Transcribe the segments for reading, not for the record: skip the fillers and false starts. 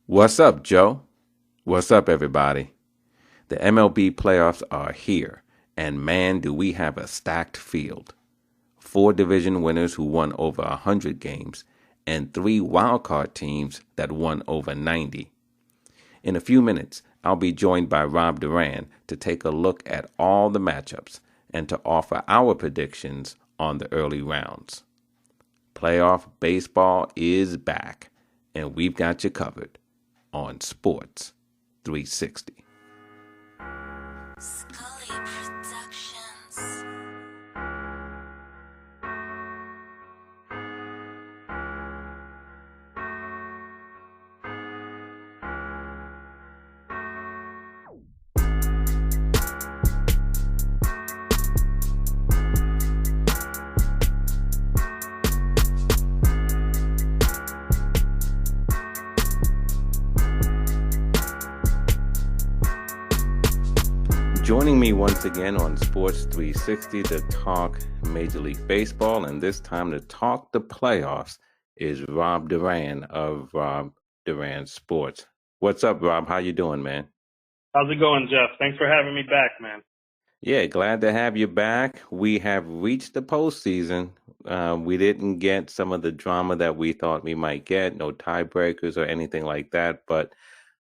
What's up, Joe? What's up, everybody? The MLB playoffs are here, and man, do we have a stacked field. 4 division winners who won over 100 games, and 3 wildcard teams that won over 90. In a few minutes, I'll be joined by Rob Duran to take a look at all the matchups and to offer our predictions on the early rounds. Playoff baseball is back, and we've got you covered on Sports 360. Scully Productions. Joining me once again on Sports 360 to talk Major League Baseball, and this time to talk the playoffs, is Rob Duran of Rob Duran Sports. What's up, Rob? How you doing, man? How's it going, Jeff? Thanks for having me back, man. Yeah, glad to have you back. We have reached the postseason. We didn't get some of the drama that we thought we might get, no tiebreakers or anything like that, but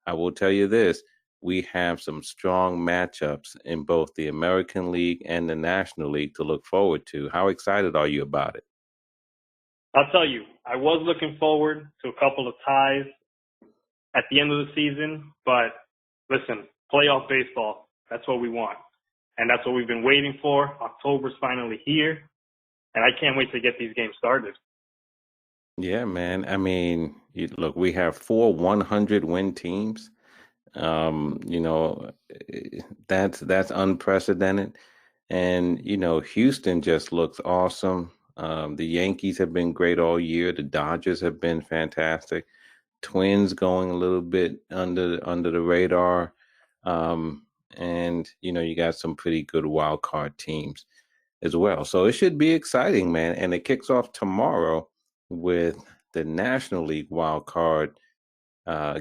I will tell you this. We have some strong matchups in both the American League and the National League to look forward to. How excited are you about it? I'll tell you, I was looking forward to a couple of ties at the end of the season, but listen, playoff baseball, that's what we want. And that's what we've been waiting for. October's finally here, and I can't wait to get these games started. Yeah, man. I mean, look, we have 4 100-win teams. You know, that's unprecedented. And, Houston just looks awesome. The Yankees have been great all year. The Dodgers have been fantastic. Twins going a little bit under the radar. And, you got some pretty good wild card teams as well. So it should be exciting, man. And it kicks off tomorrow with the National League wild card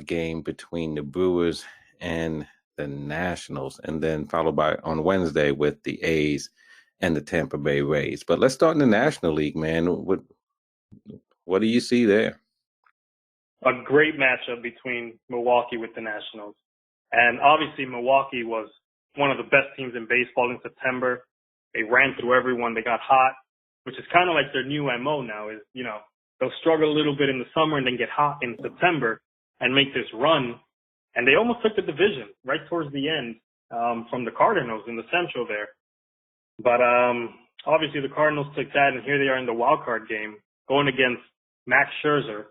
game between the Brewers and the Nationals, and then followed by on Wednesday with the A's and the Tampa Bay Rays. But let's start in the National League, man. What do you see there? A great matchup between Milwaukee with the Nationals. And obviously Milwaukee was one of the best teams in baseball in September. They ran through everyone. They got hot, which is kind of like their new MO now is, they'll struggle a little bit in the summer and then get hot in September and make this run. And they almost took the division right towards the end from the Cardinals in the Central there. But obviously the Cardinals took that, and here they are in the wild card game going against Max Scherzer,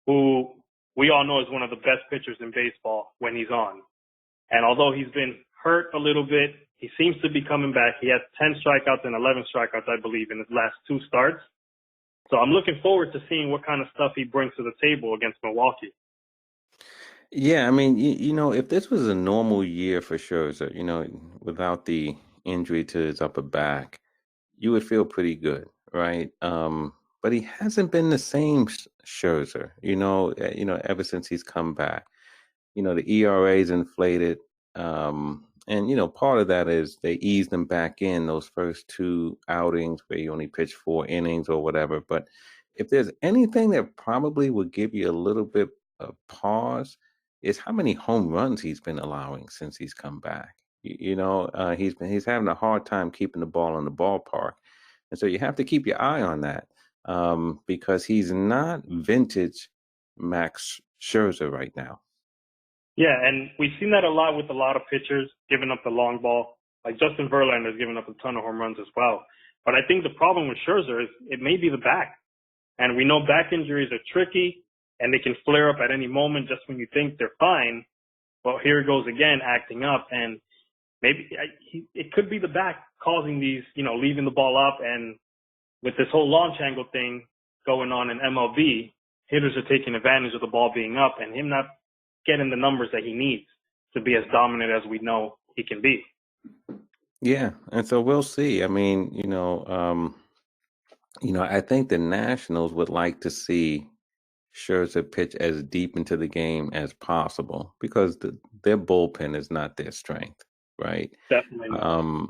who we all know is one of the best pitchers in baseball when he's on. And although he's been hurt a little bit, he seems to be coming back. He has 10 strikeouts and 11 strikeouts, I believe, in his last 2 starts. So I'm looking forward to seeing what kind of stuff he brings to the table against Milwaukee. Yeah, I mean, if this was a normal year for Scherzer, without the injury to his upper back, you would feel pretty good, right? But he hasn't been the same Scherzer, ever since he's come back. The ERA's inflated, and part of that is they eased him back in those first 2 outings where he only pitched 4 innings or whatever. But if there's anything that probably would give you a little bit of pause, is how many home runs he's been allowing since he's come back. He's having a hard time keeping the ball in the ballpark, and so you have to keep your eye on that because he's not vintage Max Scherzer right now. Yeah, and we've seen that a lot with a lot of pitchers giving up the long ball. Like Justin Verlander's given up a ton of home runs as well. But I think the problem with Scherzer is it may be the back. And we know back injuries are tricky, and they can flare up at any moment just when you think they're fine. Well, here it goes again, acting up. And maybe it could be the back causing these, leaving the ball up. And with this whole launch angle thing going on in MLB, hitters are taking advantage of the ball being up and him not getting the numbers that he needs to be as dominant as we know he can be. Yeah, and so we'll see. I mean, I think the Nationals would like to see Scherzer pitch as deep into the game as possible because their bullpen is not their strength, right? Definitely not.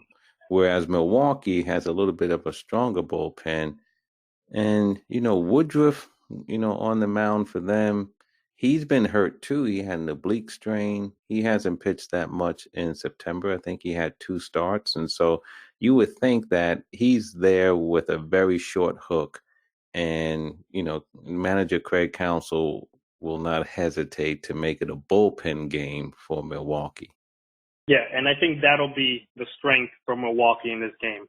Whereas Milwaukee has a little bit of a stronger bullpen. And, Woodruff, on the mound for them, he's been hurt too. He had an oblique strain. He hasn't pitched that much in September. I think he had 2 starts. And so you would think that he's there with a very short hook. And, manager Craig Counsell will not hesitate to make it a bullpen game for Milwaukee. Yeah, and I think that'll be the strength for Milwaukee in this game.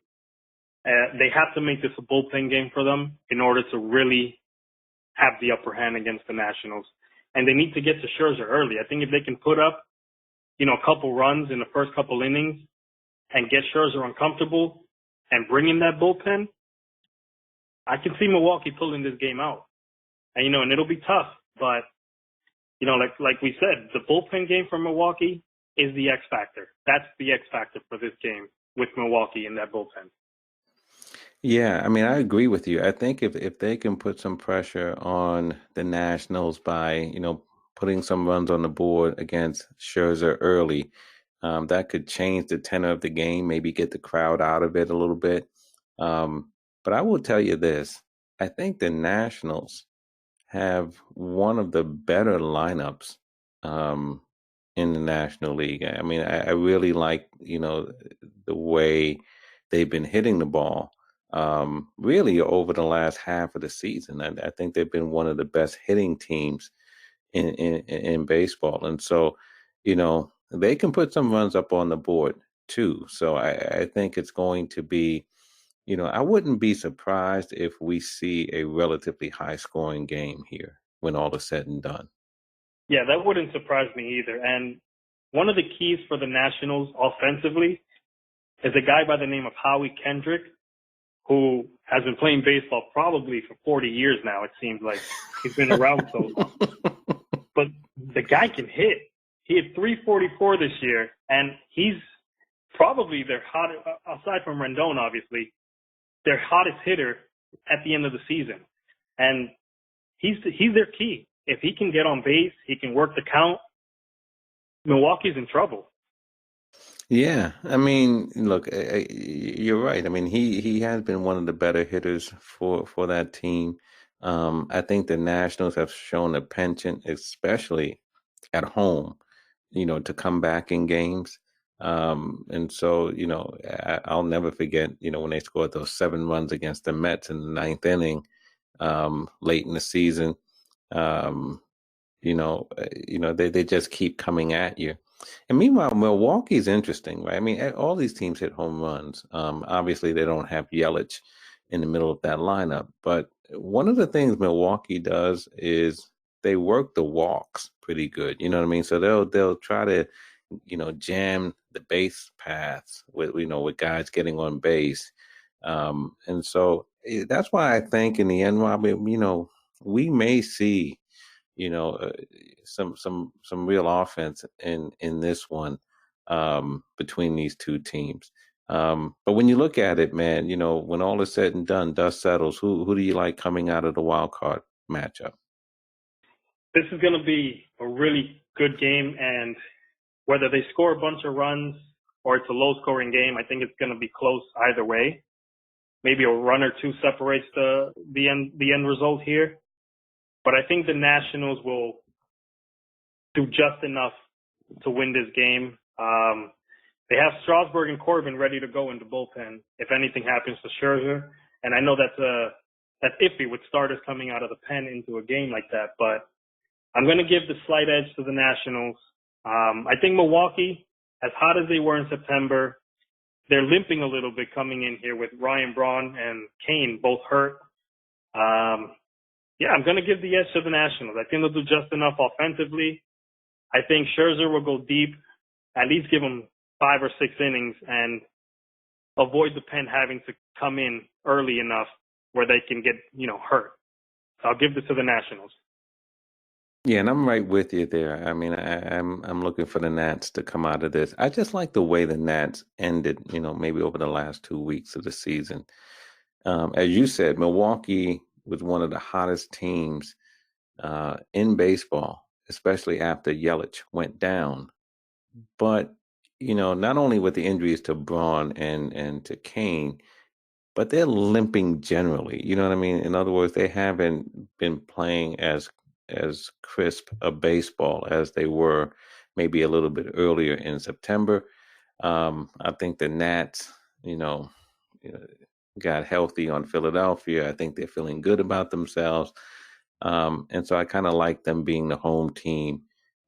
They have to make this a bullpen game for them in order to really have the upper hand against the Nationals. And they need to get to Scherzer early. I think if they can put up, a couple runs in the first couple innings and get Scherzer uncomfortable and bring in that bullpen, I can see Milwaukee pulling this game out. And, and it'll be tough, but, like we said, the bullpen game for Milwaukee is the X factor. That's the X factor for this game with Milwaukee in that bullpen. Yeah, I mean, I agree with you. I think if they can put some pressure on the Nationals by, putting some runs on the board against Scherzer early, that could change the tenor of the game, maybe get the crowd out of it a little bit. But I will tell you this. I think the Nationals have one of the better lineups in the National League. I mean, I really like, the way they've been hitting the ball. Really over the last half of the season. I think they've been one of the best hitting teams in baseball. And so, they can put some runs up on the board too. So I think it's going to be, I wouldn't be surprised if we see a relatively high scoring game here when all is said and done. Yeah, that wouldn't surprise me either. And one of the keys for the Nationals offensively is a guy by the name of Howie Kendrick, who has been playing baseball probably for 40 years now. It seems like he's been around so long. But the guy can hit. He hit 344 this year, and he's probably their hottest, aside from Rendon, obviously, their hottest hitter at the end of the season. And he's their key. If he can get on base, he can work the count, Milwaukee's in trouble. Yeah, I mean, look, you're right. I mean, he has been one of the better hitters for that team. I think the Nationals have shown a penchant, especially at home, to come back in games. And so, I'll never forget, when they scored those 7 runs against the Mets in the 9th inning, late in the season. They just keep coming at you. And meanwhile, Milwaukee's interesting, right? I mean, all these teams hit home runs. Obviously, they don't have Yelich in the middle of that lineup. But one of the things Milwaukee does is they work the walks pretty good. You know what I mean? So they'll try to, jam the base paths with guys getting on base. And so that's why I think in the end, Robbie, we may see some real offense in this one between these two teams. But when you look at it, man, when all is said and done, dust settles, who do you like coming out of the wild card matchup? This is going to be a really good game, and whether they score a bunch of runs or it's a low-scoring game, I think it's going to be close either way. Maybe a run or two separates the end result here. But I think the Nationals will do just enough to win this game. They have Strasburg and Corbin ready to go in the bullpen if anything happens to Scherzer. And I know that's iffy with starters coming out of the pen into a game like that. But I'm going to give the slight edge to the Nationals. I think Milwaukee, as hot as they were in September, they're limping a little bit coming in here with Ryan Braun and Kane both hurt. Yeah, I'm going to give the edge to the Nationals. I think they'll do just enough offensively. I think Scherzer will go deep, at least give him 5 or 6 innings and avoid the pen having to come in early enough where they can get, hurt. So I'll give this to the Nationals. Yeah, and I'm right with you there. I mean, I'm looking for the Nats to come out of this. I just like the way the Nats ended, maybe over the last 2 weeks of the season. As you said, Milwaukee was one of the hottest teams in baseball, especially after Yelich went down. But, not only with the injuries to Braun and to Kane, but they're limping generally. You know what I mean? In other words, they haven't been playing as crisp a baseball as they were maybe a little bit earlier in September. I think the Nats, you know, got healthy on Philadelphia. I think they're feeling good about themselves. And so I kind of like them being the home team.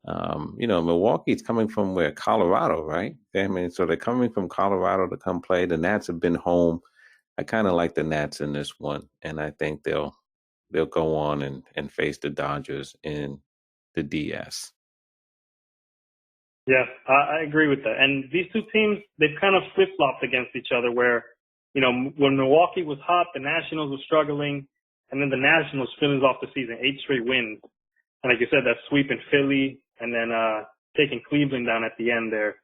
Milwaukee's coming from where? Colorado, right? I mean, so they're coming from Colorado to come play. The Nats have been home. I kind of like the Nats in this one, and I think they'll go on and face the Dodgers in the DS. Yeah, I agree with that. And these two teams, they've kind of flip-flopped against each other where, when Milwaukee was hot, the Nationals were struggling, and then the Nationals finished off the season 8 straight wins. And like you said, that sweep in Philly and then taking Cleveland down at the end there.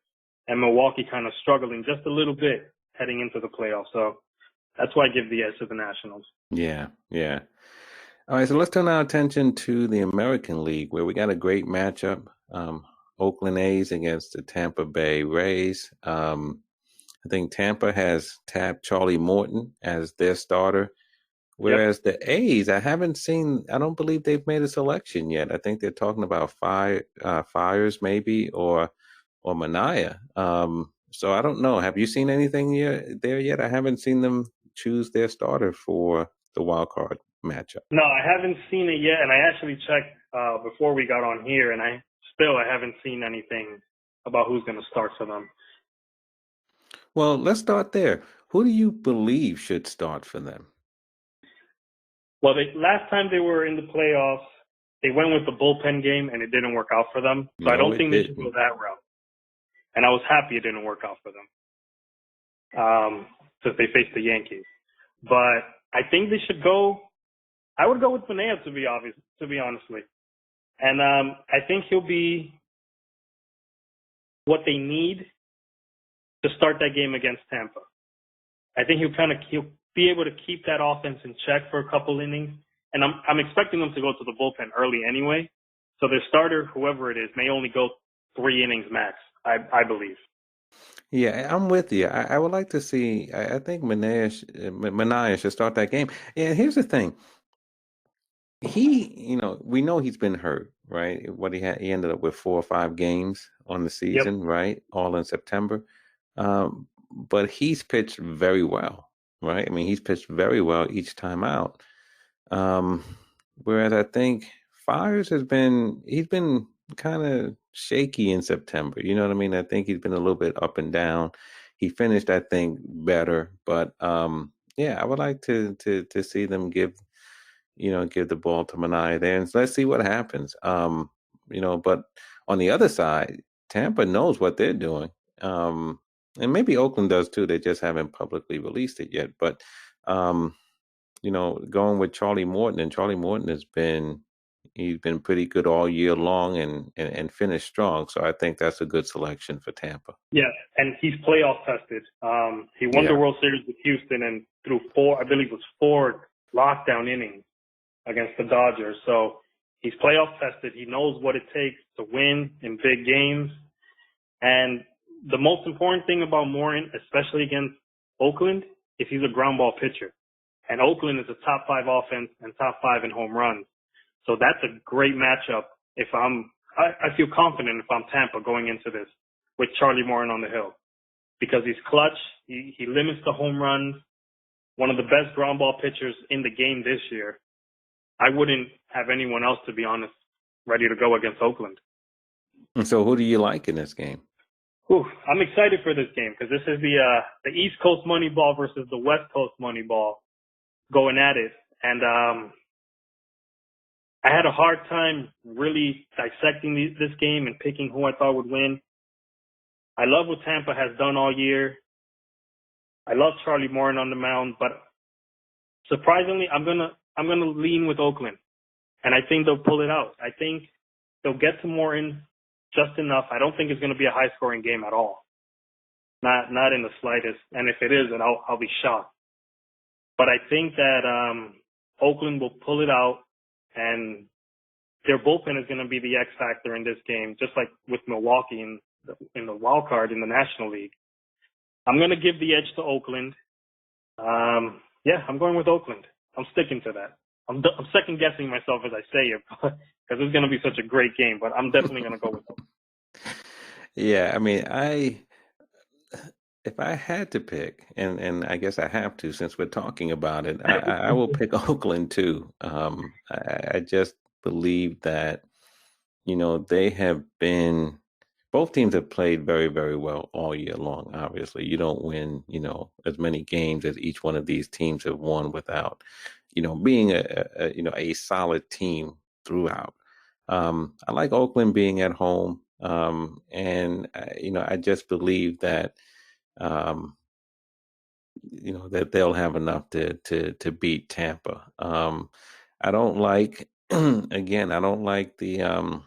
And Milwaukee kind of struggling just a little bit heading into the playoffs. So that's why I give the edge to the Nationals. Yeah, yeah. All right, so let's turn our attention to the American League, where we got a great matchup. Oakland A's against the Tampa Bay Rays. I think Tampa has tapped Charlie Morton as their starter, whereas the A's, I don't believe they've made a selection yet. I think they're talking about Fires maybe or Manaea. So I don't know. Have you seen anything there yet? I haven't seen them choose their starter for the wild card matchup. No, I haven't seen it yet, and I actually checked before we got on here, and I haven't seen anything about who's going to start for them. Well, let's start there. Who do you believe should start for them? Well, last time they were in the playoffs, they went with the bullpen game, and it didn't work out for them. So I don't think they should go that route. And I was happy it didn't work out for them since they faced the Yankees. But I think they should go. I would go with Fannell, to be honestly. And I think he'll be what they need to start that game against Tampa. I think he'll be able to keep that offense in check for a couple innings. And I'm expecting them to go to the bullpen early anyway. So their starter, whoever it is, may only go 3 innings max, I believe. Yeah, I'm with you. I would like to see. I think Manaea should start that game. And here's the thing. We know he's been hurt, right? What he ended up with 4 or 5 games on the season, right? All in September. But he's pitched very well, right? I mean, he's pitched very well each time out. Whereas I think Fires he's been kind of shaky in September. You know what I mean? I think he's been a little bit up and down. He finished, I think, better, but yeah, I would like to see them give the ball to Manaea there, and let's see what happens. But on the other side, Tampa knows what they're doing. And maybe Oakland does too. They just haven't publicly released it yet. But going with Charlie Morton, and Charlie Morton he's been pretty good all year long and finished strong. So I think that's a good selection for Tampa. Yeah, and he's playoff tested. He won the World Series with Houston and threw 4 lockdown innings against the Dodgers. So he's playoff tested. He knows what it takes to win in big games. And the most important thing about Morton, especially against Oakland, is he's a ground ball pitcher. And Oakland is a top 5 offense and top 5 in home runs. So that's a great matchup. I feel confident if I'm Tampa going into this with Charlie Morton on the hill, because he's clutch. He limits the home runs. One of the best ground ball pitchers in the game this year. I wouldn't have anyone else, to be honest, ready to go against Oakland. And so who do you like in this game? I'm excited for this game because this is the East Coast money ball versus the West Coast money ball going at it. And I had a hard time really dissecting this game and picking who I thought would win. I love what Tampa has done all year. I love Charlie Morton on the mound, but surprisingly, I'm gonna lean with Oakland, and I think they'll pull it out. I think they'll get to Morton just enough. I don't think it's going to be a high-scoring game at all, not in the slightest. And if it is, then I'll be shocked. But I think that Oakland will pull it out, and their bullpen is going to be the X factor in this game, just like with Milwaukee in the wild card in the National League. I'm going to give the edge to Oakland. I'm going with Oakland. I'm sticking to that. I'm second guessing myself as I say it because it's going to be such a great game, but I'm definitely going to go with Oakland. Yeah, I mean, if I had to pick, and I guess I have to since we're talking about it, I will pick Oakland too. I just believe that, they have been, both teams have played very, very well all year long. Obviously, you don't win, as many games as each one of these teams have won without, being a solid team throughout. I like Oakland being at home. And I just believe that, that they'll have enough to beat Tampa. I don't like, again, I don't like the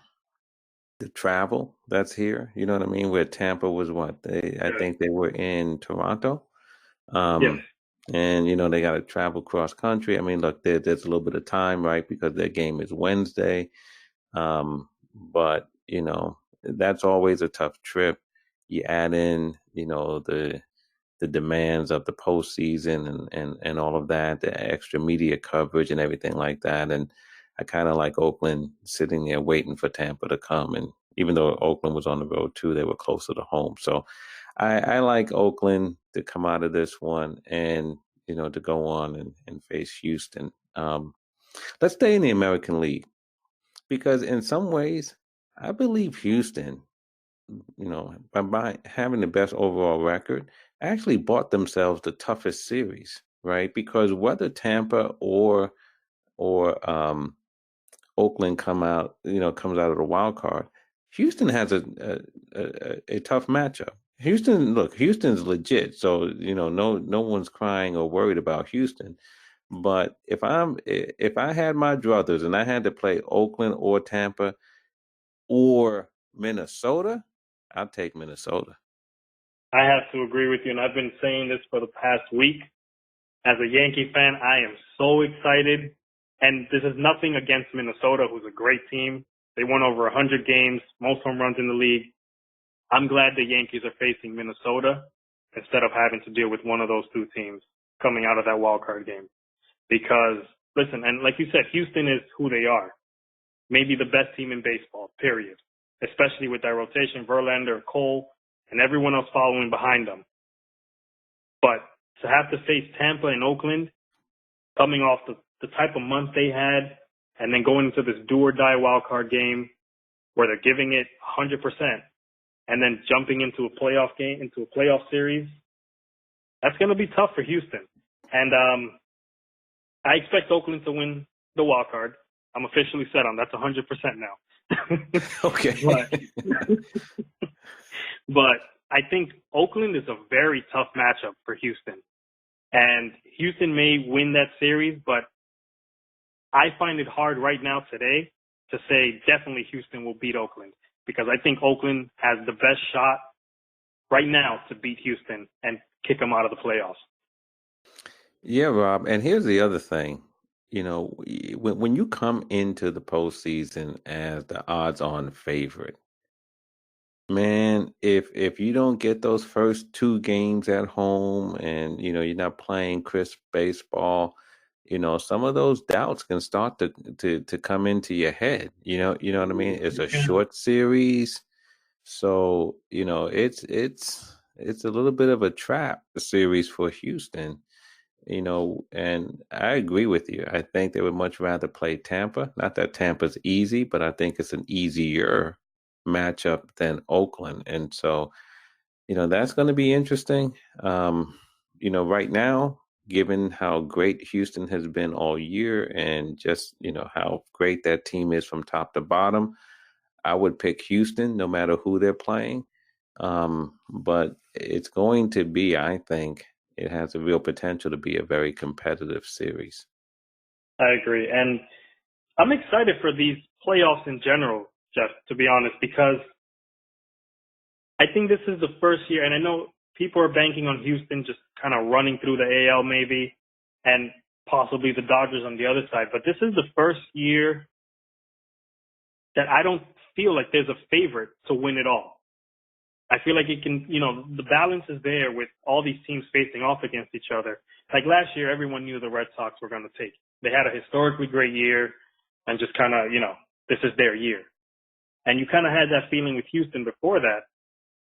travel that's here. You know what I mean? Where Tampa was I think they were in Toronto. Yes. And, they got to travel cross country. I mean, look, there's a little bit of time, right? Because their game is Wednesday. But, that's always a tough trip. You add in, the demands of the postseason and all of that, the extra media coverage and everything like that. And I kind of like Oakland sitting there waiting for Tampa to come. And even though Oakland was on the road too, they were closer to home. So I like Oakland to come out of this one and, to go on and face Houston. Let's stay in the American League because in some ways, I believe Houston, by having the best overall record, actually bought themselves the toughest series, right? Because whether Tampa or Oakland comes out of the wild card, Houston has a tough matchup. Houston's legit, so no one's crying or worried about Houston. But if I had my druthers and I had to play Oakland or Tampa or Minnesota, I'd take Minnesota. I have to agree with you, and I've been saying this for the past week. As a Yankee fan, I am so excited, and this is nothing against Minnesota, who's a great team. They won over 100 games, most home runs in the league. I'm glad the Yankees are facing Minnesota instead of having to deal with one of those two teams coming out of that wild card game. Because, listen, and like you said, Houston is who they are. Maybe the best team in baseball, period. Especially with that rotation, Verlander, Cole, and everyone else following behind them. But to have to face Tampa and Oakland, coming off the type of month they had, and then going into this do-or-die wild-card game where they're giving it 100%, and then jumping into a playoff game, into a playoff series, that's going to be tough for Houston. And I expect Oakland to win the wild card. I'm officially set on that's 100% now. Okay. But I think Oakland is a very tough matchup for Houston. And Houston may win that series, but I find it hard right now today to say definitely Houston will beat Oakland because I think Oakland has the best shot right now to beat Houston and kick them out of the playoffs. Yeah, Rob. And here's the other thing. When you come into the postseason as the odds-on favorite, man, if you don't get those first two games at home and you're not playing crisp baseball, some of those doubts can start to come into your head. You know what I mean? It's a short series, so it's a little bit of a trap series for Houston. And I agree with you. I think they would much rather play Tampa. Not that Tampa's easy, but I think it's an easier matchup than Oakland. And so, that's going to be interesting. Right now, given how great Houston has been all year and just, how great that team is from top to bottom, I would pick Houston no matter who they're playing. But it's going to be, I think, it has a real potential to be a very competitive series. I agree. And I'm excited for these playoffs in general, Jeff, to be honest, because I think this is the first year, and I know people are banking on Houston just kind of running through the AL maybe, and possibly the Dodgers on the other side, but this is the first year that I don't feel like there's a favorite to win it all. I feel like it can, the balance is there with all these teams facing off against each other. Like last year, everyone knew the Red Sox were going to take it. They had a historically great year and just kind of, this is their year. And you kind of had that feeling with Houston before that.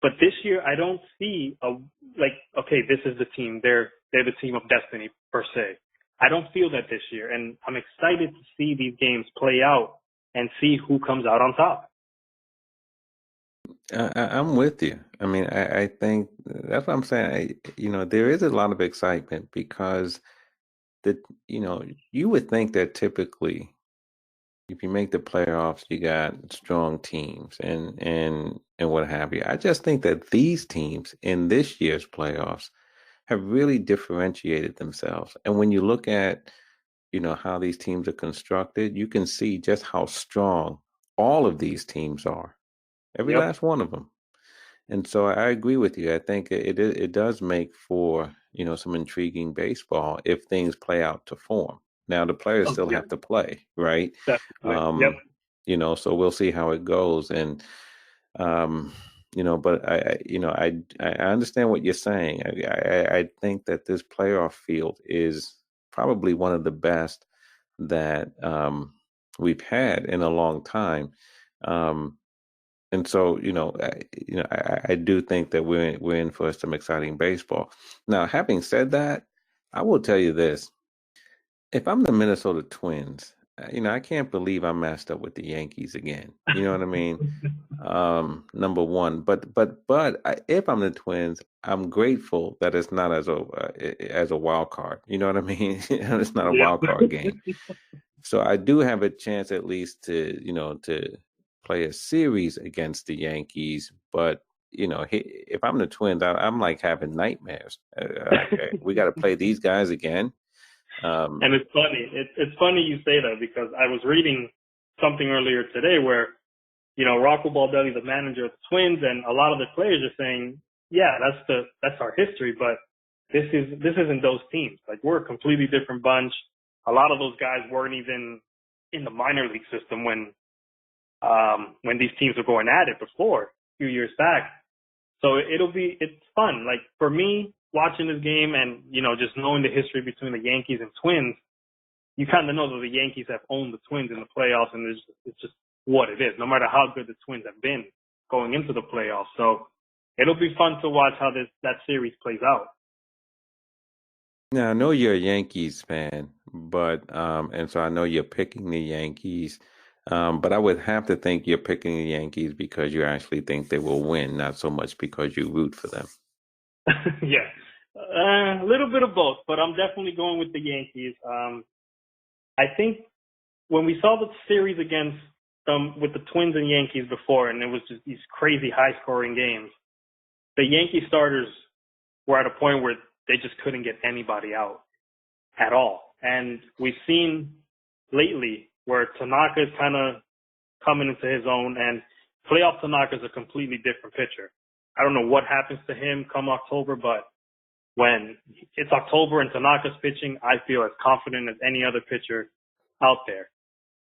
But this year, I don't see okay, this is the team. They're the team of destiny per se. I don't feel that this year. And I'm excited to see these games play out and see who comes out on top. I'm with you. I mean, I think that's what I'm saying. There is a lot of excitement because you would think that typically if you make the playoffs, you got strong teams and what have you. I just think that these teams in this year's playoffs have really differentiated themselves. And when you look at, how these teams are constructed, you can see just how strong all of these teams are. Every Yep. last one of them. And so I agree with you. I think it does make for, some intriguing baseball if things play out to form. Now the players still have to play, right? Definitely. Yep. So we'll see how it goes. And but I understand what you're saying. I think that this playoff field is probably one of the best that we've had in a long time. And so, I do think that we're in for some exciting baseball. Now, having said that, I will tell you this: if I'm the Minnesota Twins, I can't believe I messed up with the Yankees again. You know what I mean? Number one, but if I'm the Twins, I'm grateful that it's not as a wild card. You know what I mean? It's not a wild card game. So I do have a chance at least to play a series against the Yankees. But, if I'm the Twins, I'm like having nightmares. We got to play these guys again. And it's funny. It's funny you say that because I was reading something earlier today where, Rocco Baldelli, the manager of the Twins, and a lot of the players are saying, yeah, that's our history, but this isn't those teams. Like, we're a completely different bunch. A lot of those guys weren't even in the minor league system when these teams were going at it before, a few years back. So it's fun. Like, for me, watching this game and, just knowing the history between the Yankees and Twins, you kind of know that the Yankees have owned the Twins in the playoffs, and it's just what it is, no matter how good the Twins have been going into the playoffs. So it'll be fun to watch how that series plays out. Now, I know you're a Yankees fan, but and so I know you're picking the Yankees, but I would have to think you're picking the Yankees because you actually think they will win, not so much because you root for them. Yeah, a little bit of both, but I'm definitely going with the Yankees. I think when we saw the series against with the Twins and Yankees before, and it was just these crazy high-scoring games, the Yankee starters were at a point where they just couldn't get anybody out at all. And we've seen lately where Tanaka is kind of coming into his own, and playoff Tanaka is a completely different pitcher. I don't know what happens to him come October, but when it's October and Tanaka's pitching, I feel as confident as any other pitcher out there.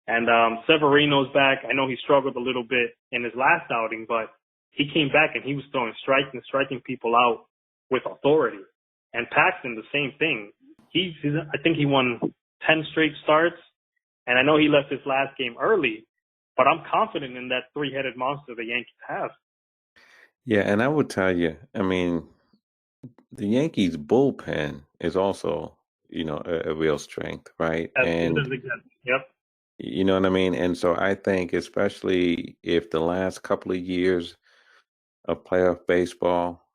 And Severino's back. I know he struggled a little bit in his last outing, but he came back and he was throwing strikes and striking people out with authority. And Paxton, the same thing. I think he won 10 straight starts, and I know he left his last game early, but I'm confident in that three-headed monster the Yankees have. Yeah, and I would tell you, I mean, the Yankees bullpen is also, a real strength, right? And yep. You know what I mean? And so I think especially if the last couple of years of playoff baseball,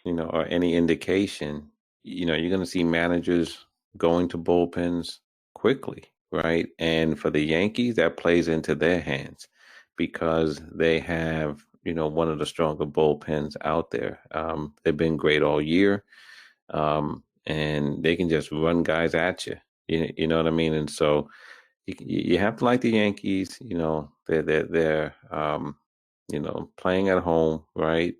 or any indication, you're going to see managers going to bullpens quickly, right? And for the Yankees, that plays into their hands because they have, one of the stronger bullpens out there. They've been great all year, and they can just run guys at you. You know what I mean? And so you have to like the Yankees. They're playing at home, right?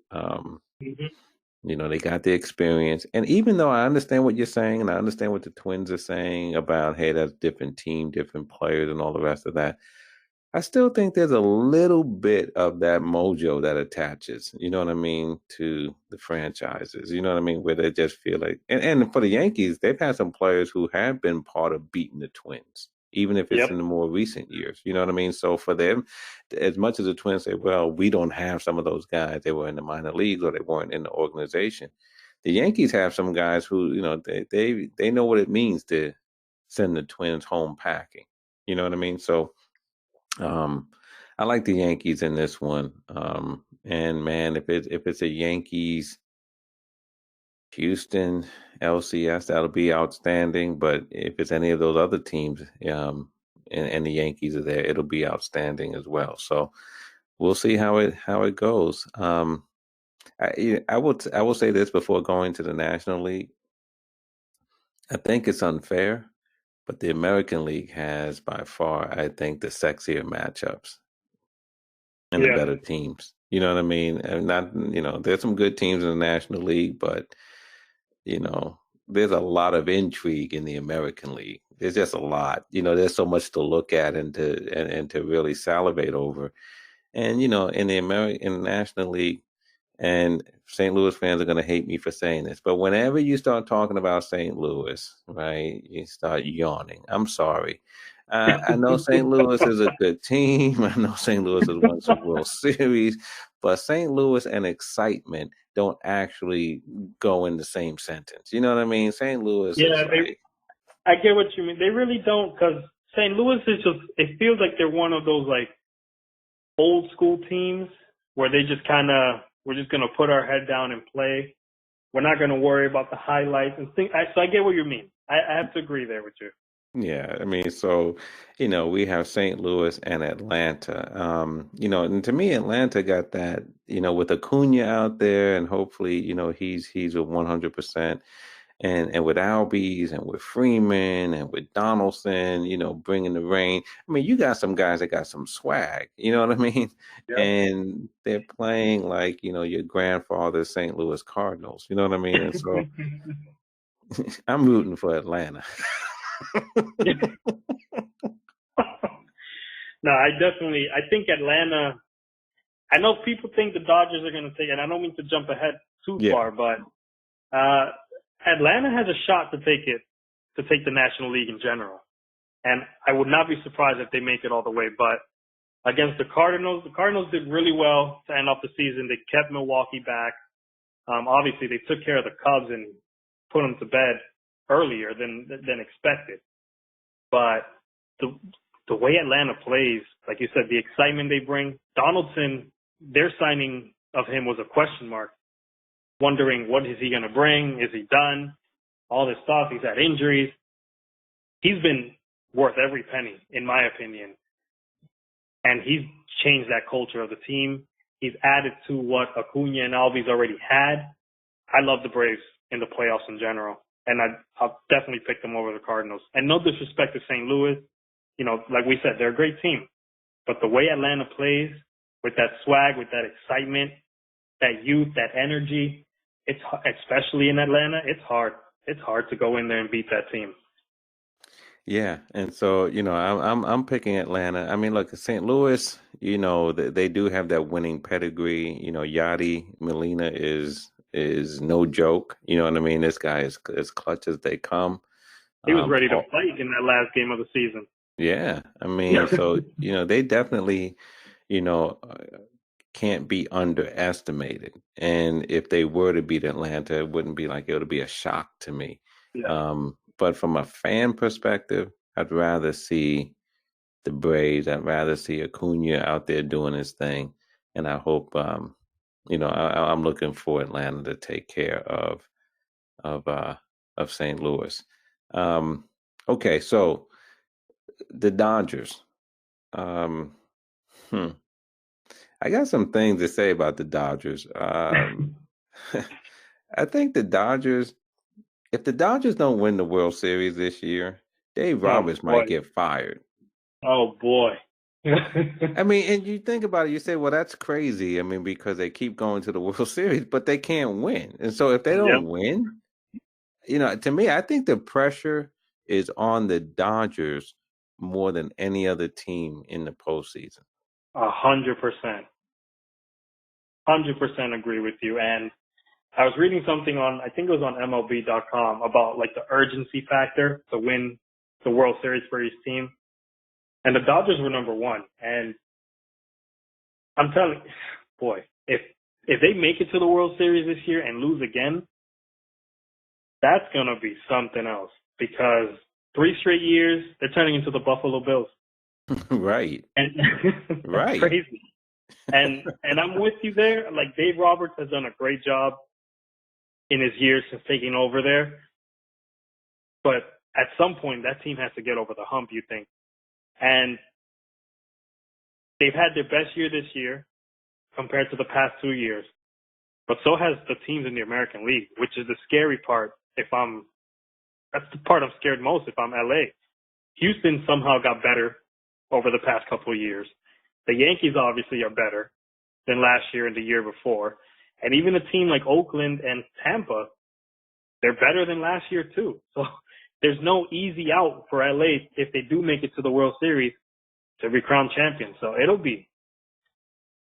They got the experience. And even though I understand what you're saying, and I understand what the Twins are saying about, hey, that's different team, different players, and all the rest of that, I still think there's a little bit of that mojo that attaches, you know what I mean, to the franchises. You know what I mean? Where they just feel like, and for the Yankees, they've had some players who have been part of beating the Twins, even if it's Yep. in the more recent years. You know what I mean? So for them, as much as the Twins say, well, we don't have some of those guys, they were in the minor leagues or they weren't in the organization. The Yankees have some guys who, you know, they know what it means to send the Twins home packing. You know what I mean? So um, I like the Yankees in this one. And man, if it's a Yankees Houston LCS, that'll be outstanding. But if it's any of those other teams, and the Yankees are there, it'll be outstanding as well. So we'll see how it goes. I will say this before going to the National League. I think it's unfair, but the American League has by far, I think, the sexier matchups and the Yeah. better teams. You know what I mean? And not, there's some good teams in the National League, but you know, there's a lot of intrigue in the American League. There's just a lot. There's so much to look at and to really salivate over. And in the National League, and St. Louis fans are going to hate me for saying this, but whenever you start talking about St. Louis, right, you start yawning. I'm sorry. I know St. Louis is a good team. I know St. Louis has won some World Series, but St. Louis and excitement don't actually go in the same sentence. You know what I mean? St. Louis is like, I get what you mean. They really don't, because St. Louis is just, it feels like they're one of those like old school teams where they just kind of, we're just going to put our head down and play. We're not going to worry about the highlights and things. So I get what you mean. I have to agree there with you. yeah, I mean, so, we have St. Louis and Atlanta. And to me, Atlanta got that, with Acuna out there, and hopefully, he's a 100%. And with Albies and with Freeman and with Donaldson, bringing the rain. I mean, you got some guys that got some swag, you know what I mean? Yeah. And they're playing like, your grandfather's St. Louis Cardinals, you know what I mean? And so I'm rooting for Atlanta. No, I think Atlanta, I know people think the Dodgers are going to take it. I don't mean to jump ahead too far, but Atlanta has a shot to take the National League in general. And I would not be surprised if they make it all the way. But against the Cardinals did really well to end off the season. They kept Milwaukee back. Obviously, they took care of the Cubs and put them to bed earlier than expected. But the way Atlanta plays, like you said, the excitement they bring. Donaldson, their signing of him was a question mark, wondering what is he going to bring? Is he done? All this stuff. He's had injuries. He's been worth every penny, in my opinion. And he's changed that culture of the team. He's added to what Acuna and Albies already had. I love the Braves in the playoffs in general. And I'll definitely pick them over the Cardinals. And no disrespect to St. Louis. Like we said, they're a great team. But the way Atlanta plays, with that swag, with that excitement, that youth, that energy, it's, especially in Atlanta, it's hard. It's hard to go in there and beat that team. Yeah, and so I'm picking Atlanta. I mean, look, St. Louis, they do have that winning pedigree. Yadi Molina is no joke. You know what I mean? This guy is as clutch as they come. He was ready to fight in that last game of the season. Yeah, I mean, so they definitely, can't be underestimated. And if they were to beat Atlanta, it wouldn't be like it would be a shock to me. Yeah. But from a fan perspective, I'd rather see the Braves. I'd rather see Acuna out there doing his thing, and I hope, I'm looking for Atlanta to take care of St. Louis. Okay, so the Dodgers. Um, I got some things to say about the Dodgers. I think the Dodgers. If the Dodgers don't win the World Series this year, Dave Roberts might get fired. Oh, boy. I mean, and you think about it, you say, well, that's crazy. I mean, because they keep going to the World Series, but they can't win. And so if they don't win, to me, I think the pressure is on the Dodgers more than any other team in the postseason. 100%. 100% agree with you. And I was reading something on, I think it was on MLB.com about like the urgency factor to win the World Series for each team. And the Dodgers were number one. And I'm telling you, boy, if they make it to the World Series this year and lose again, that's going to be something else, because 3 straight years, they're turning into the Buffalo Bills. Right. And right. Crazy. And I'm with you there. Like, Dave Roberts has done a great job in his years since taking over there. But at some point, that team has to get over the hump, you think. And they've had their best year this year compared to the past 2 years. But so has the teams in the American League, which is the scary part. That's the part I'm scared most if I'm LA. Houston somehow got better over the past couple of years. The Yankees obviously are better than last year and the year before. And even a team like Oakland and Tampa, they're better than last year too. So there's no easy out for LA if they do make it to the World Series to be crowned champions. So it'll be,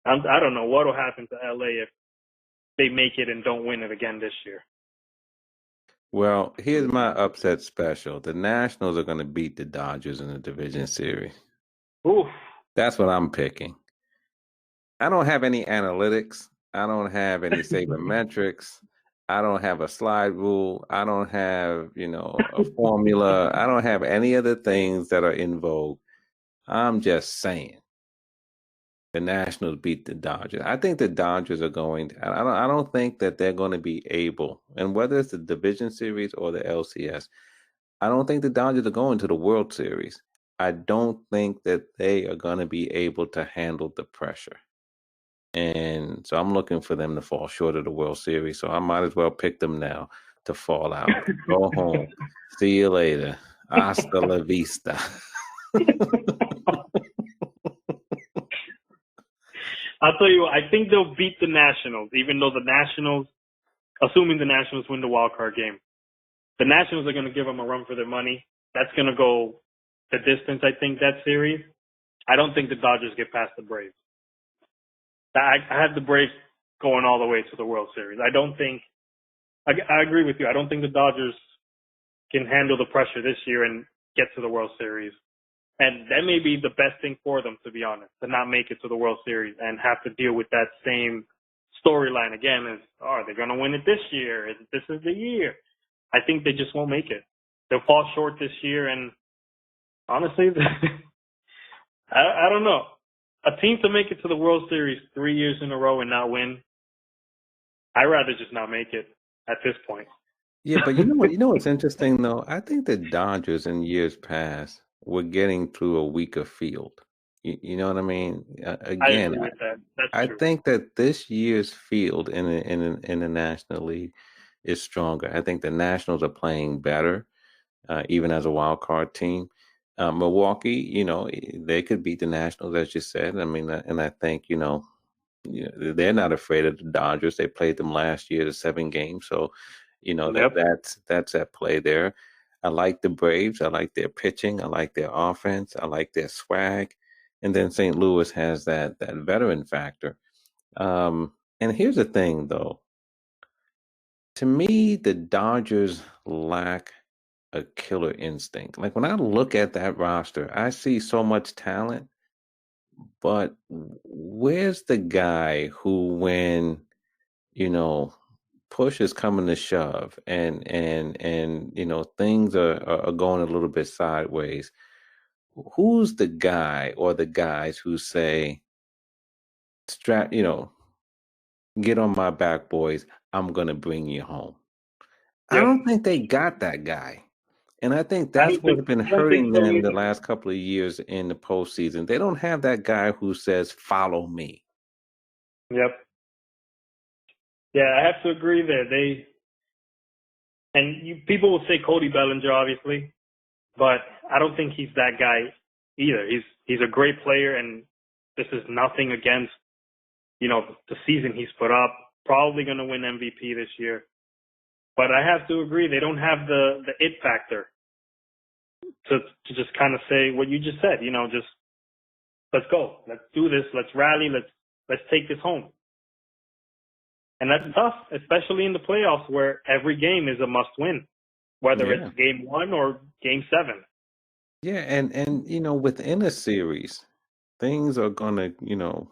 I don't know what will happen to LA if they make it and don't win it again this year. Well, here's my upset special. The Nationals are going to beat the Dodgers in the division series. Oof. That's what I'm picking. I don't have any analytics. I don't have any sabermetrics. I don't have a slide rule. I don't have, a formula. I don't have any of the things that are in vogue. I'm just saying the Nationals beat the Dodgers. I think the Dodgers are going to, I don't think that they're going to be able, and whether it's the division series or the LCS, I don't think the Dodgers are going to the World Series. I don't think that they are going to be able to handle the pressure. And so I'm looking for them to fall short of the World Series. So I might as well pick them now to fall out. Go home. See you later. Hasta la vista. I'll tell you what, I think they'll beat the Nationals, even though the Nationals, assuming the Nationals win the wild card game, the Nationals are going to give them a run for their money. That's going to go the distance, I think, that series. I don't think the Dodgers get past the Braves. I have the Braves going all the way to the World Series. I agree with you. I don't think the Dodgers can handle the pressure this year and get to the World Series. And that may be the best thing for them, to be honest, to not make it to the World Series and have to deal with that same storyline again as, are they going to win it this year? This is the year. I think they just won't make it. They'll fall short this year. And honestly, I don't know. A team to make it to the World Series 3 years in a row and not win, I'd rather just not make it at this point. Yeah, but you know what's interesting though? I think the Dodgers in years past were getting through a weaker field. You know what I mean? Again, I agree with that. That's true. think that this year's field in the National League is stronger. I think the Nationals are playing better, even as a wild card team. Milwaukee, they could beat the Nationals, as you said. I mean, and I think, they're not afraid of the Dodgers. They played them last year, the 7 games. So, Yep. that's at play there. I like the Braves. I like their pitching. I like their offense. I like their swag. And then St. Louis has that veteran factor. And here's the thing, though. To me, the Dodgers lack a killer instinct. Like when I look at that roster, I see so much talent, but where's the guy who, when push is coming to shove, and things are going a little bit sideways, who's the guy or the guys who say, strap, get on my back, boys, I'm gonna bring you home? I Yep. don't think they got that guy. And I think I that's what's been don't think hurting so them the either. last couple of years in the postseason. They don't have that guy who says, follow me. Yep. Yeah, I have to agree there. People will say Cody Bellinger, obviously, but I don't think he's that guy either. He's a great player, and this is nothing against, the season he's put up. Probably going to win MVP this year. But I have to agree, they don't have the it factor to just kind of say what you just said, just let's go, let's do this, let's rally, let's take this home. And that's tough, especially in the playoffs where every game is a must win, whether it's game 1 or game 7. Yeah, and within a series, things are gonna,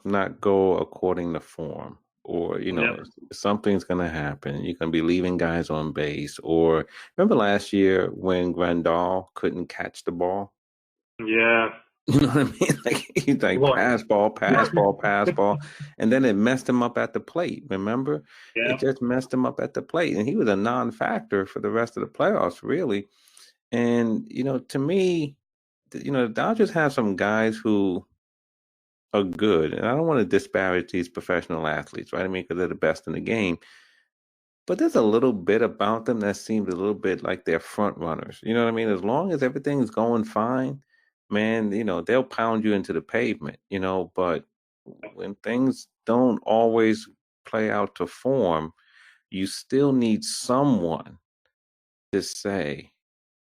not go according to form, or something's gonna happen. You're gonna be leaving guys on base, or remember last year when Grandal couldn't catch the ball? Yeah. You know what I mean? Like he's like pass ball, and then it messed him up at the plate. Remember? Yeah. It just messed him up at the plate, and he was a non-factor for the rest of the playoffs, really. And to me, the Dodgers have some guys who are good, and I don't want to disparage these professional athletes, right? I mean, because they're the best in the game. But there's a little bit about them that seems a little bit like they're front runners. You know what I mean? As long as everything's going fine, man, they'll pound you into the pavement, but when things don't always play out to form, you still need someone to say,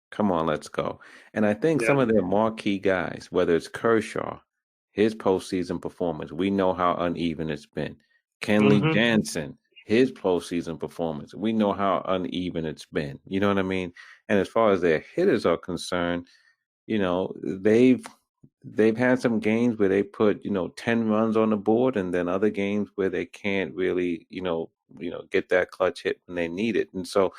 come on, let's go. And I think some of their marquee guys, whether it's Kershaw, his postseason performance, we know how uneven it's been. Kenley Jansen, his postseason performance, we know how uneven it's been. You know what I mean? And as far as their hitters are concerned, they've had some games where they put 10 runs on the board, and then other games where they can't really get that clutch hit when they need it. And so,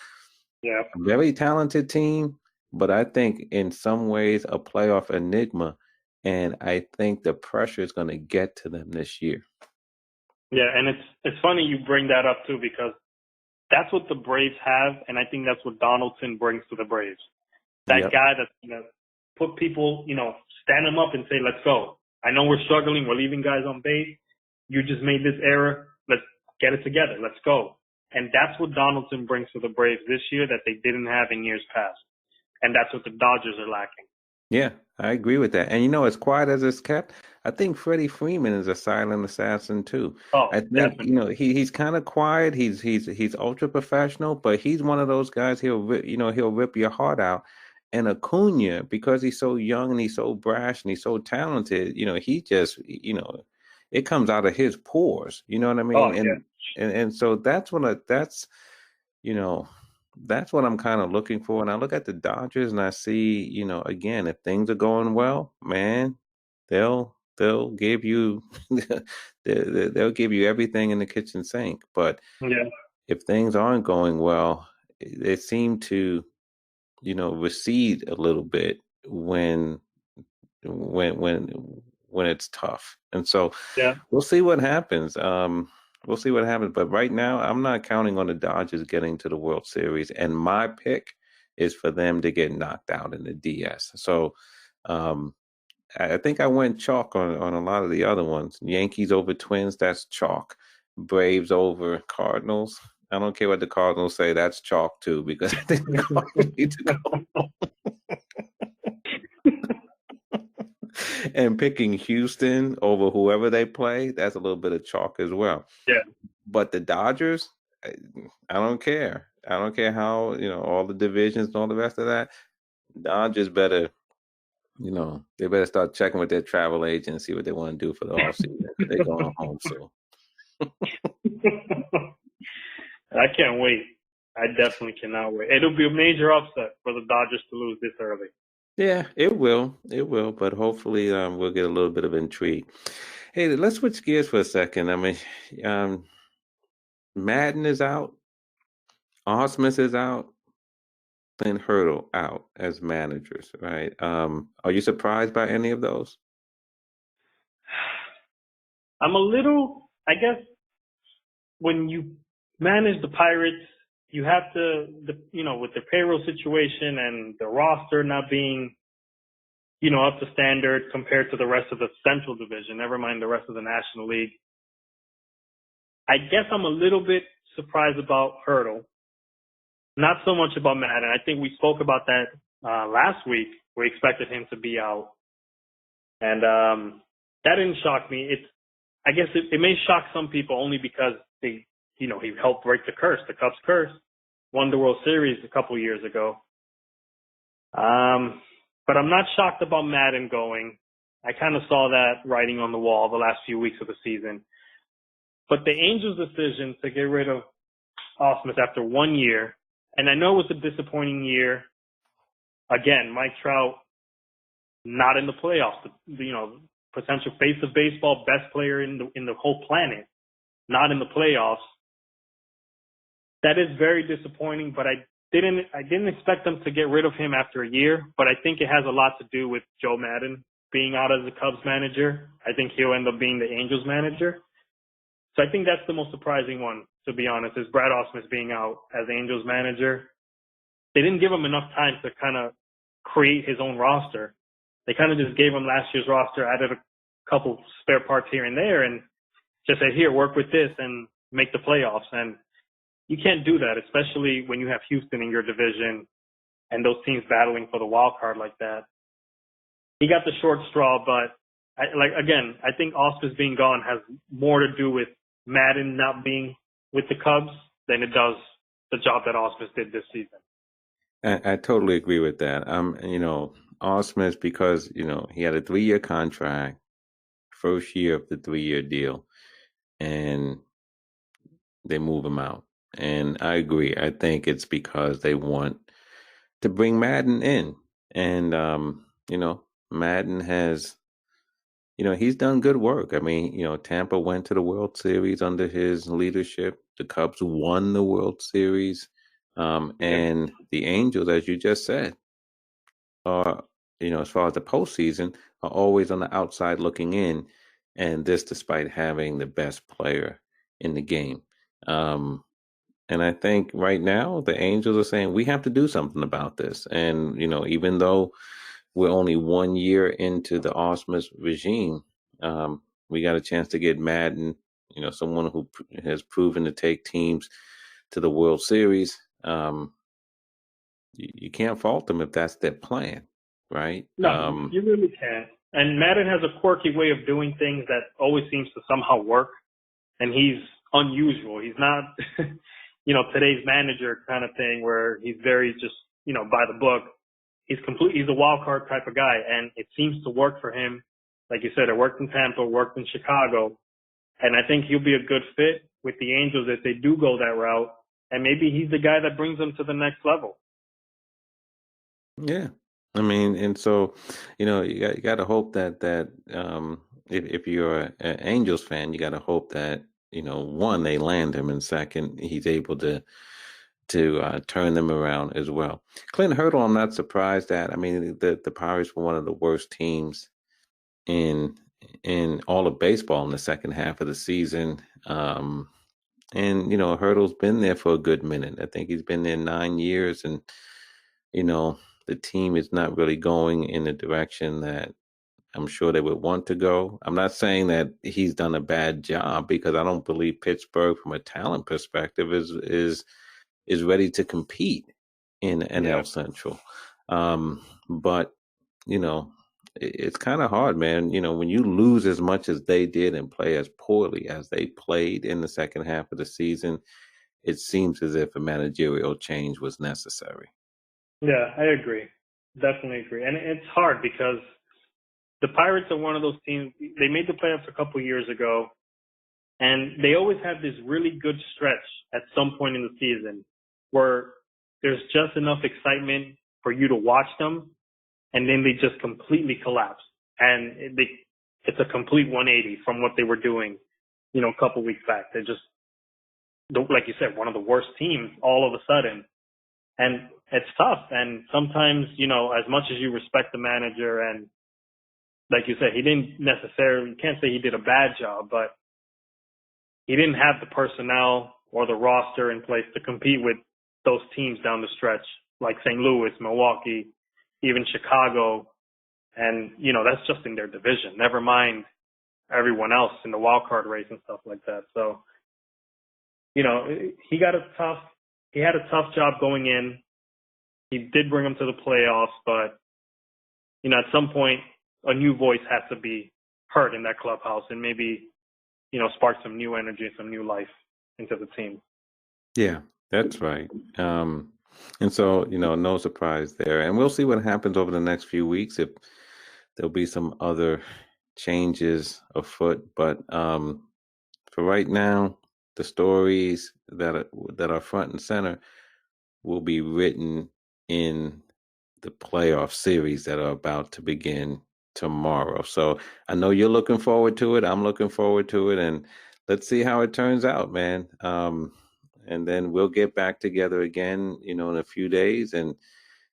a very talented team, but I think in some ways a playoff enigma, and I think the pressure is going to get to them this year. Yeah, and it's funny you bring that up too, because that's what the Braves have, and I think that's what Donaldson brings to the Braves. That guy that's going to put people, stand them up and say, let's go. I know we're struggling. We're leaving guys on base. You just made this error. Let's get it together. Let's go. And that's what Donaldson brings to the Braves this year that they didn't have in years past. And that's what the Dodgers are lacking. Yeah, I agree with that. And as quiet as it's kept, I think Freddie Freeman is a silent assassin too. Oh, I think definitely. he's kind of quiet. He's ultra professional, but he's one of those guys. He'll rip your heart out. And Acuna, because he's so young and he's so brash and he's so talented, he just it comes out of his pores. You know what I mean? Oh, And so that's that's what I'm kind of looking for. And I look at the Dodgers and I see, again, if things are going well, man, they'll give you they'll give you everything in the kitchen sink. But if things aren't going well, they seem to, recede a little bit when it's tough. And so we'll see what happens. We'll see what happens. But right now, I'm not counting on the Dodgers getting to the World Series. And my pick is for them to get knocked out in the DS. So I think I went chalk on a lot of the other ones. Yankees over Twins, that's chalk. Braves over Cardinals. I don't care what the Cardinals say, that's chalk too, because I think the Cardinals need to go. And picking Houston over whoever they play, that's a little bit of chalk as well. Yeah. But the Dodgers, I don't care. I don't care how, all the divisions and all the rest of that. Dodgers better, they better start checking with their travel agent, see what they want to do for the offseason. They're going home soon. I can't wait. I definitely cannot wait. It'll be a major upset for the Dodgers to lose this early. Yeah, it will. It will. But hopefully we'll get a little bit of intrigue. Hey, let's switch gears for a second. I mean, Madden is out. Osmus is out. And Hurdle out as managers, right? Are you surprised by any of those? I'm a little, I guess, when you manage the Pirates, you have to, with the payroll situation and the roster not being, up to standard compared to the rest of the Central Division, never mind the rest of the National League. I guess I'm a little bit surprised about Hurdle. Not so much about Madden. I think we spoke about that last week. We expected him to be out. And that didn't shock me. I guess it may shock some people only because he helped break the curse, the Cubs curse. Won the World Series a couple years ago. But I'm not shocked about Madden going. I kind of saw that writing on the wall the last few weeks of the season. But the Angels' decision to get rid of Ausmus after 1 year, and I know it was a disappointing year. Again, Mike Trout not in the playoffs. Potential face of baseball, best player in the whole planet, not in the playoffs. That is very disappointing. But I didn't expect them to get rid of him after a year. But I think it has a lot to do with Joe Madden being out as the Cubs manager. I think he'll end up being the Angels manager. So I think that's the most surprising one, to be honest, is Brad Ausmus being out as Angels manager. They didn't give him enough time to kind of create his own roster. They kind of just gave him last year's roster, added a couple spare parts here and there, and just said, here, work with this and make the playoffs. And you can't do that, especially when you have Houston in your division and those teams battling for the wild card like that. He got the short straw, but I think Ausmus being gone has more to do with Madden not being with the Cubs than it does the job that Ausmus did this season. I totally agree with that. Ausmus, because, he had a 3-year contract, first year of the 3-year deal, and they move him out. And I agree. I think it's because they want to bring Madden in. And, Madden has, he's done good work. I mean, Tampa went to the World Series under his leadership. The Cubs won the World Series. And the Angels, as you just said, are, as far as the postseason, are always on the outside looking in. And this despite having the best player in the game. And I think right now the Angels are saying we have to do something about this. And, even though we're only 1 year into the Ausmus regime, we got a chance to get Madden, someone who has proven to take teams to the World Series. You can't fault them if that's their plan, right? No, you really can't. And Madden has a quirky way of doing things that always seems to somehow work. And he's unusual. He's not, today's manager kind of thing where he's very just, by the book. He's a wild card type of guy, and it seems to work for him. Like you said, it worked in Tampa, worked in Chicago, and I think he'll be a good fit with the Angels if they do go that route. And maybe he's the guy that brings them to the next level. Yeah. I mean, and so, you got to hope that if you're an Angels fan, you got to hope that, one, they land him, and second, he's able to turn them around as well. Clint Hurdle, I'm not surprised at. I mean, the Pirates were one of the worst teams in all of baseball in the second half of the season. And, Hurdle's been there for a good minute. I think he's been there 9 years, and, the team is not really going in the direction that I'm sure they would want to go. I'm not saying that he's done a bad job, because I don't believe Pittsburgh, from a talent perspective, is ready to compete in NL Central. But, it's kind of hard, man. When you lose as much as they did and play as poorly as they played in the second half of the season, it seems as if a managerial change was necessary. Yeah, I agree. Definitely agree. And it's hard because the Pirates are one of those teams. They made the playoffs a couple years ago, and they always have this really good stretch at some point in the season where there's just enough excitement for you to watch them, and then they just completely collapse. And it's a complete 180 from what they were doing, a couple weeks back. They're just, like you said, one of the worst teams all of a sudden. And it's tough. And sometimes, as much as you respect the manager, and like you said, he didn't necessarily, you can't say he did a bad job, but he didn't have the personnel or the roster in place to compete with those teams down the stretch, like St. Louis, Milwaukee, even Chicago. And, that's just in their division. Never mind everyone else in the wild card race and stuff like that. So, he had a tough job going in. He did bring them to the playoffs, but, at some point, a new voice has to be heard in that clubhouse and maybe, spark some new energy, some new life into the team. Yeah, that's right. And so, no surprise there. And we'll see what happens over the next few weeks if there'll be some other changes afoot. But for right now, the stories that are front and center will be written in the playoff series that are about to begin tomorrow. So I know you're looking forward to it. I'm looking forward to it. And let's see how it turns out, man. And then we'll get back together again, in a few days and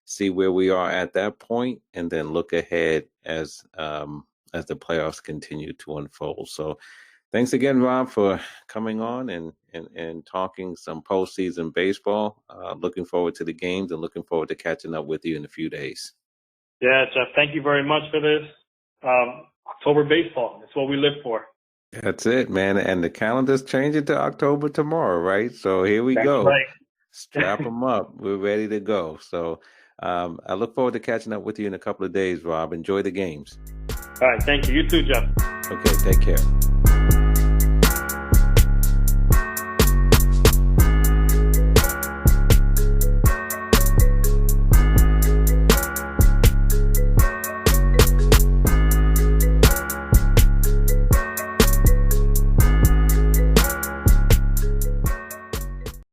see where we are at that point, and then look ahead as the playoffs continue to unfold. So thanks again, Rob, for coming on and talking some postseason baseball. Looking forward to the games and looking forward to catching up with you in a few days. Yeah, Jeff, thank you very much for this. October baseball, that's what we live for. That's it, man. And the calendar's changing to October tomorrow, right? So here we go. Right. Strap them up. We're ready to go. So I look forward to catching up with you in a couple of days, Rob. Enjoy the games. All right. Thank you. You too, Jeff. Okay. Take care.